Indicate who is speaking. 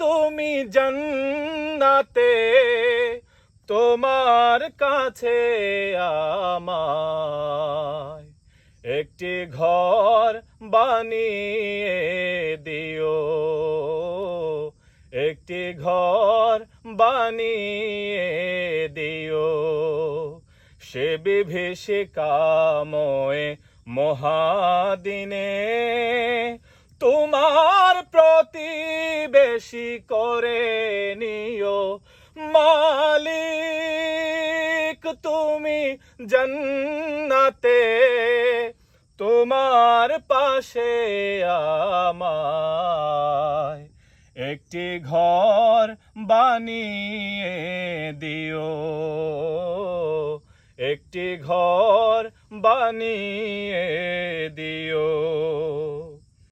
Speaker 1: তুমি জান্নাতে, তোমার কাছে আমায় একটি ঘর বানিয়ে দিও, একটি ঘর বানিয়ে দিও। সে বিভীষিকাময় মহাদিনে তোমার প্রতিবেশী করে নিও। মালিক তুমি জান্নাতে, তোমার পাশে আমায় একটি ঘর বানিয়ে দিও, একটি ঘর বানিয়ে দিও।